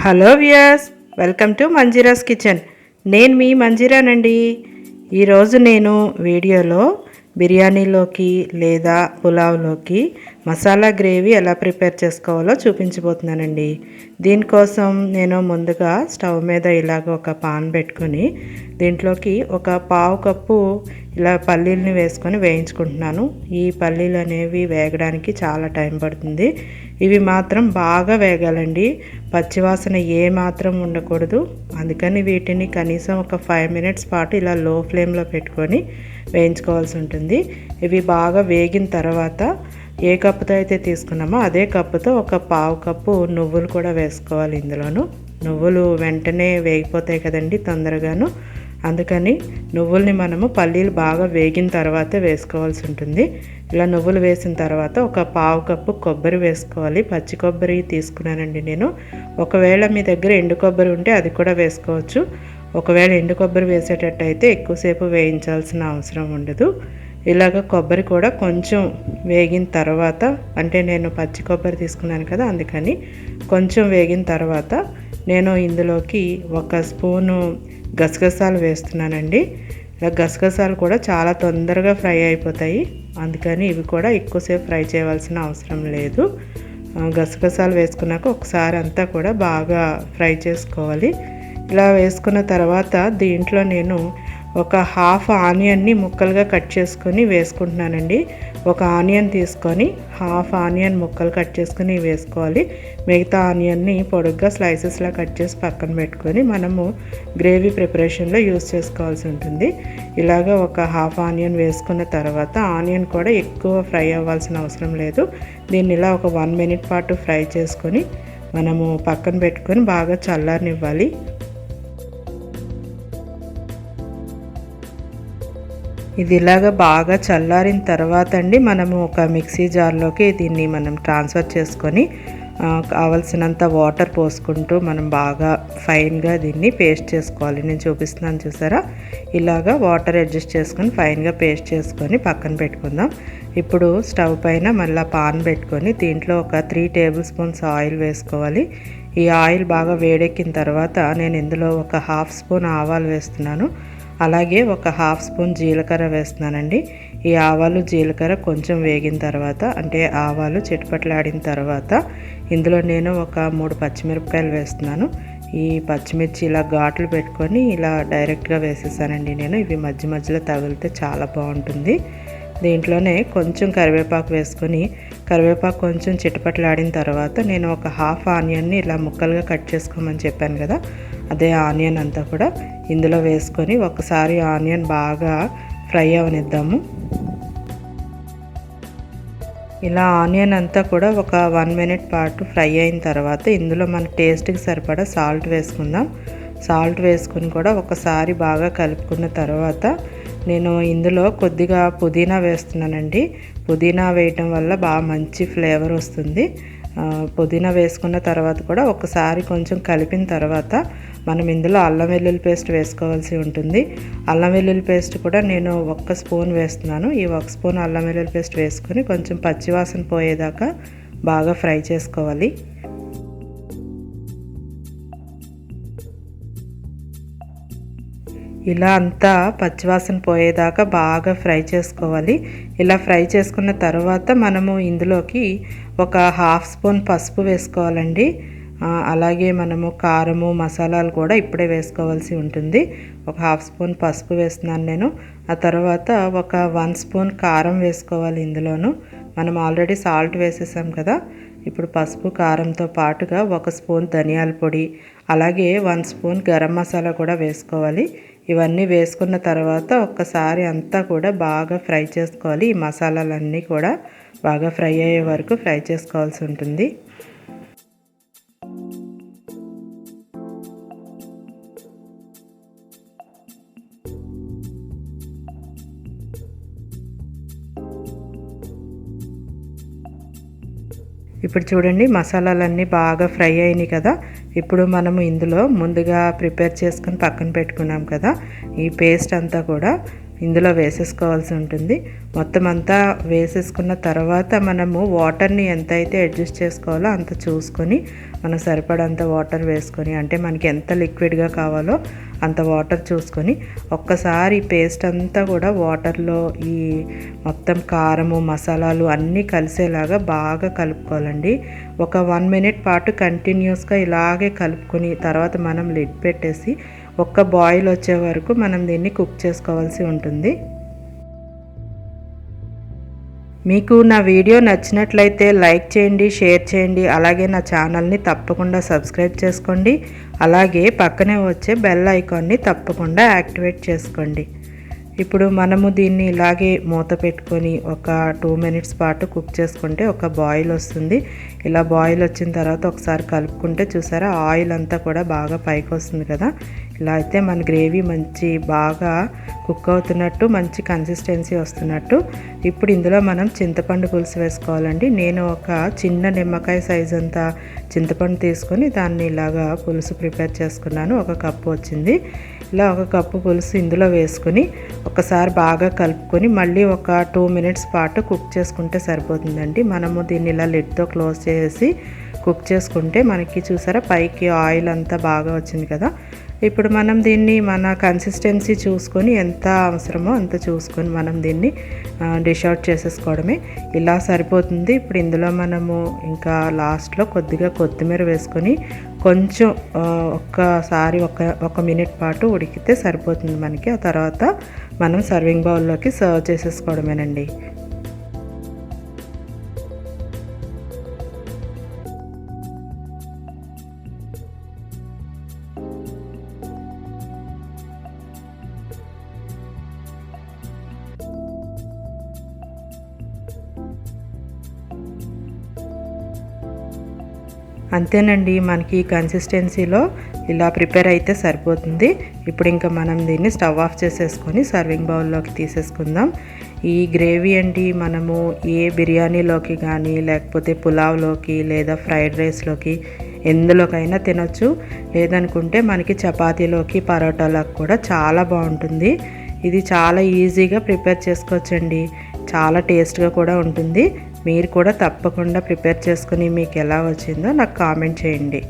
Hello viewers, welcome to Manjira's kitchen. నేను మీ మంజీరానండి. ఈరోజు నేను వీడియోలో బిర్యానీలోకి లేదా పులావ్లోకి మసాలా గ్రేవీ ఎలా ప్రిపేర్ చేసుకోవాలో చూపించబోతున్నానండి. దీనికోసం నేను ముందుగా స్టవ్ మీద ఇలాగ ఒక పాన్ పెట్టుకొని దీంట్లోకి ఒక పావు కప్పు ఇలా పల్లీలని వేసుకొని వేయించుకుంటున్నాను. ఈ పల్లీలు అనేవి వేగడానికి చాలా టైం పడుతుంది. ఇవి మాత్రం బాగా వేగాలండి, పచ్చివాసన ఏ మాత్రం ఉండకూడదు. అందుకని వీటిని కనీసం ఒక 5 మినిట్స్ పాటు ఇలా లో ఫ్లేమ్లో పెట్టుకొని వేయించుకోవాల్సి ఉంటుంది. ఇవి బాగా వేగిన తర్వాత ఏ కప్పుతో అయితే తీసుకున్నామో అదే కప్పుతో ఒక పావు కప్పు నువ్వులు కూడా వేసుకోవాలి. ఇందులోను నువ్వులు వెంటనే వేగిపోతాయి కదండి తొందరగాను. అందుకని నువ్వుల్ని మనము పల్లీలు బాగా వేగిన తర్వాతే వేసుకోవాల్సి ఉంటుంది. ఇలా నువ్వులు వేసిన తర్వాత ఒక పావు కప్పు కొబ్బరి వేసుకోవాలి. పచ్చి కొబ్బరి తీసుకున్నానండి నేను. ఒకవేళ మీ దగ్గర ఎండు కొబ్బరి ఉంటే అది కూడా వేసుకోవచ్చు. ఒకవేళ ఎండు కొబ్బరి వేసేటట్టయితే ఎక్కువసేపు వేయించాల్సిన అవసరం ఉండదు. ఇలాగ కొబ్బరి కూడా కొంచెం వేగిన తర్వాత, అంటే నేను పచ్చి కొబ్బరి తీసుకున్నాను కదా, అందుకని కొంచెం వేగిన తర్వాత నేను ఇందులోకి ఒక స్పూను గసగసాలు వేస్తున్నానండి. ఇలా గసగసాలు కూడా చాలా తొందరగా ఫ్రై అయిపోతాయి, అందుకని ఇవి కూడా ఎక్కువసేపు ఫ్రై చేయవలసిన అవసరం లేదు. గసగసాలు వేసుకున్నాక ఒకసారి అంతా కూడా బాగా ఫ్రై చేసుకోవాలి. ఇలా వేసుకున్న తర్వాత దీంట్లో నేను ఒక హాఫ్ ఆనియన్ని ముక్కలుగా కట్ చేసుకొని వేసుకుంటున్నానండి. ఒక ఆనియన్ తీసుకొని హాఫ్ ఆనియన్ ముక్కలు కట్ చేసుకొని వేసుకోవాలి. మిగతా ఆనియన్ని పొడుగ్గా స్లైసెస్లా కట్ చేసి పక్కన పెట్టుకొని మనము గ్రేవీ ప్రిపరేషన్లో యూస్ చేసుకోవాల్సి ఉంటుంది. ఇలాగ ఒక హాఫ్ ఆనియన్ వేసుకున్న తర్వాత, ఆనియన్ కూడా ఎక్కువ ఫ్రై అవ్వాల్సిన అవసరం లేదు. దీన్ని ఇలా ఒక 1 మినిట్ పాటు ఫ్రై చేసుకొని మనము పక్కన పెట్టుకొని బాగా చల్లారనివ్వాలి. ఇది ఇలాగ బాగా చల్లారిన తర్వాత అండి మనము ఒక మిక్సీ జార్లోకి దీన్ని మనం ట్రాన్స్ఫర్ చేసుకొని కావలసినంత వాటర్ పోసుకుంటూ మనం బాగా ఫైన్గా దీన్ని పేస్ట్ చేసుకోవాలి. నేను చూపిస్తున్నాను చూసారా, ఇలాగా వాటర్ అడ్జస్ట్ చేసుకొని ఫైన్గా పేస్ట్ చేసుకొని పక్కన పెట్టుకుందాం. ఇప్పుడు స్టవ్ పైన మళ్ళీ పాన్ పెట్టుకొని దీంట్లో ఒక 3 టేబుల్ స్పూన్స్ ఆయిల్ వేసుకోవాలి. ఈ ఆయిల్ బాగా వేడెక్కిన తర్వాత నేను ఇందులో ఒక హాఫ్ స్పూన్ ఆవాలు వేస్తున్నాను. అలాగే ఒక హాఫ్ స్పూన్ జీలకర్ర వేస్తున్నానండి. ఈ ఆవాలు జీలకర్ర కొంచెం వేగిన తర్వాత, అంటే ఆవాలు చిటపట్లాడిన తర్వాత ఇందులో నేను ఒక 3 పచ్చిమిరపకాయలు వేస్తున్నాను. ఈ పచ్చిమిర్చి ఇలా ఘాట్లు పెట్టుకొని ఇలా డైరెక్ట్గా వేసేసానండి నేను. ఇవి మధ్య మధ్యలో తగిలితే చాలా బాగుంటుంది. దీంట్లోనే కొంచెం కరివేపాకు వేసుకొని, కరివేపాకు కొంచెం చిటపట్లాడిన తర్వాత నేను ఒక హాఫ్ ఆనియన్ని ఇలా ముక్కలుగా కట్ చేసుకోమని చెప్పాను కదా, అదే ఆనియన్ అంతా కూడా ఇందులో వేసుకొని ఒకసారి ఆనియన్ బాగా ఫ్రై అవనిద్దాము. ఇలా ఆనియన్ అంతా కూడా ఒక 1 మినిట్ పాటు ఫ్రై అయిన తర్వాత ఇందులో మన టేస్ట్కి సరిపడా సాల్ట్ వేసుకుందాం. సాల్ట్ వేసుకుని కూడా ఒకసారి బాగా కలుపుకున్న తర్వాత నేను ఇందులో కొద్దిగా పుదీనా వేస్తున్నానండి. పుదీనా వేయటం వల్ల బాగా మంచి ఫ్లేవర్ వస్తుంది. పుదీనా వేసుకున్న తర్వాత కూడా ఒకసారి కొంచెం కలిపిన తర్వాత మనం ఇందులో అల్లం వెల్లుల్లి పేస్ట్ వేసుకోవాల్సి ఉంటుంది. అల్లం వెల్లుల్లి పేస్ట్ కూడా నేను 1 స్పూన్ వేస్తున్నాను. ఈ 1 స్పూన్ అల్లం వెల్లుల్లి పేస్ట్ వేసుకొని కొంచెం పచ్చివాసన పోయేదాకా బాగా ఫ్రై చేసుకోవాలి. ఇలా అంతా పచ్చివాసన పోయేదాకా బాగా ఫ్రై చేసుకోవాలి. ఇలా ఫ్రై చేసుకున్న తర్వాత మనము ఇందులోకి ఒక హాఫ్ స్పూన్ పసుపు వేసుకోవాలండి. అలాగే మనము కారము మసాలాలు కూడా ఇప్పుడే వేసుకోవాల్సి ఉంటుంది. ఒక హాఫ్ స్పూన్ పసుపు వేస్తున్నాను నేను. ఆ తర్వాత ఒక 1 స్పూన్ కారం వేసుకోవాలి. ఇందులోను మనం ఆల్రెడీ సాల్ట్ వేసేసాం కదా. ఇప్పుడు పసుపు కారంతో పాటుగా 1 స్పూన్ ధనియాల పొడి, అలాగే 1 స్పూన్ గరం మసాలా కూడా వేసుకోవాలి. ఇవన్నీ వేసుకున్న తర్వాత ఒక్కసారి అంతా కూడా బాగా ఫ్రై చేసుకోవాలి. ఈ మసాలాలన్నీ కూడా బాగా ఫ్రై అయ్యే వరకు ఫ్రై చేసుకోవాల్సి ఉంటుంది. ఇప్పుడు చూడండి, మసాలాలన్నీ బాగా ఫ్రై అయినాయి కదా. ఇప్పుడు మనము ఇందులో ముందుగా ప్రిపేర్ చేసుకొని పక్కన పెట్టుకున్నాం కదా, ఈ పేస్ట్ అంతా కూడా ఇందులో వేసేసుకోవాల్సి ఉంటుంది. మొత్తం అంతా వేసేసుకున్న తర్వాత మనము వాటర్ని ఎంత అయితే అడ్జస్ట్ చేసుకోవాలో అంత చూసుకొని మనం సరిపడంత వాటర్ వేసుకొని, అంటే మనకి ఎంత లిక్విడ్గా కావాలో అంత వాటర్ చూసుకొని ఒక్కసారి పేస్ట్ అంతా కూడా వాటర్లో ఈ మొత్తం కారము మసాలాలు అన్నీ కలిసేలాగా బాగా కలుపుకోవాలండి. ఒక 1 మినిట్ పాటు కంటిన్యూస్గా ఇలాగే కలుపుకొని తర్వాత మనం లిడ్ పెట్టేసి ఒక్క బాయిల్ వచ్చే వరకు మనం దీన్ని కుక్ చేసుకోవాల్సి ఉంటుంది. మీకు నా వీడియో నచ్చినట్లయితే లైక్ చేయండి, షేర్ చేయండి. అలాగే నా ఛానల్ని తప్పకుండా సబ్స్క్రైబ్ చేసుకోండి. అలాగే పక్కనే వచ్చే బెల్ ఐకాన్ని తప్పకుండా యాక్టివేట్ చేసుకోండి. ఇప్పుడు మనము దీన్ని ఇలాగే మూత పెట్టుకొని ఒక 2 మినిట్స్ పాటు కుక్ చేసుకుంటే ఒక బాయిల్ వస్తుంది. ఇలా బాయిల్ వచ్చిన తర్వాత ఒకసారి కలుపుకుంటే చూసారా ఆయిల్ అంతా కూడా బాగా పైకి వస్తుంది కదా. ఇలా అయితే మన గ్రేవీ మంచి బాగా కుక్ అవుతున్నట్టు, మంచి కన్సిస్టెన్సీ వస్తున్నట్టు. ఇప్పుడు ఇందులో మనం చింతపండు పులుసు వేసుకోవాలండి. నేను ఒక చిన్న నిమ్మకాయ సైజ్ అంతా చింతపండు తీసుకొని దాన్ని ఇలాగా పులుసు ప్రిపేర్ చేసుకున్నాను. 1 కప్పు వచ్చింది. ఇలా 1 కప్పు పులుసు ఇందులో వేసుకొని ఒకసారి బాగా కలుపుకొని మళ్ళీ ఒక 2 మినిట్స్ పాటు కుక్ చేసుకుంటే సరిపోతుందండి. మనము దీన్ని ఇలా లిడ్తో క్లోజ్ చేసి కుక్ చేసుకుంటే మనకి చూసారా పైకి ఆయిల్ అంతా బాగా వచ్చింది కదా. ఇప్పుడు మనం దీన్ని మన కన్సిస్టెన్సీ చూసుకొని ఎంత అవసరమో అంత చూసుకొని మనం దీన్ని డిష్ అవుట్ చేసేసుకోవడమే. ఇలా సరిపోతుంది. ఇప్పుడు ఇందులో మనము ఇంకా లాస్ట్లో కొద్దిగా కొత్తిమీర వేసుకొని కొంచెం ఒక్కసారి ఒక మినిట్ పాటు ఉడికితే సరిపోతుంది మనకి. ఆ తర్వాత మనం సర్వింగ్ బౌల్లోకి సర్వ్ చేసేసుకోవడమేనండి. అంతేనండి, మనకి కన్సిస్టెన్సీలో ఇలా ప్రిపేర్ అయితే సరిపోతుంది. ఇప్పుడు ఇంకా మనం దీన్ని స్టవ్ ఆఫ్ చేసేసుకొని సర్వింగ్ బౌల్లోకి తీసేసుకుందాం. ఈ గ్రేవీ అండి మనము ఏ బిర్యానీలోకి కానీ లేకపోతే పులావ్లోకి లేదా ఫ్రైడ్ రైస్లోకి ఎందులోకైనా తినొచ్చు. లేదనుకుంటే మనకి చపాతీలోకి పరోటాలకు కూడా చాలా బాగుంటుంది. ఇది చాలా ఈజీగా ప్రిపేర్ చేసుకోవచ్చండి. చాలా టేస్ట్గా కూడా ఉంటుంది. మీరు కూడా తప్పకుండా ప్రిపేర్ చేసుకుని మీకు ఎలా వచ్చిందో నాకు కామెంట్ చేయండి.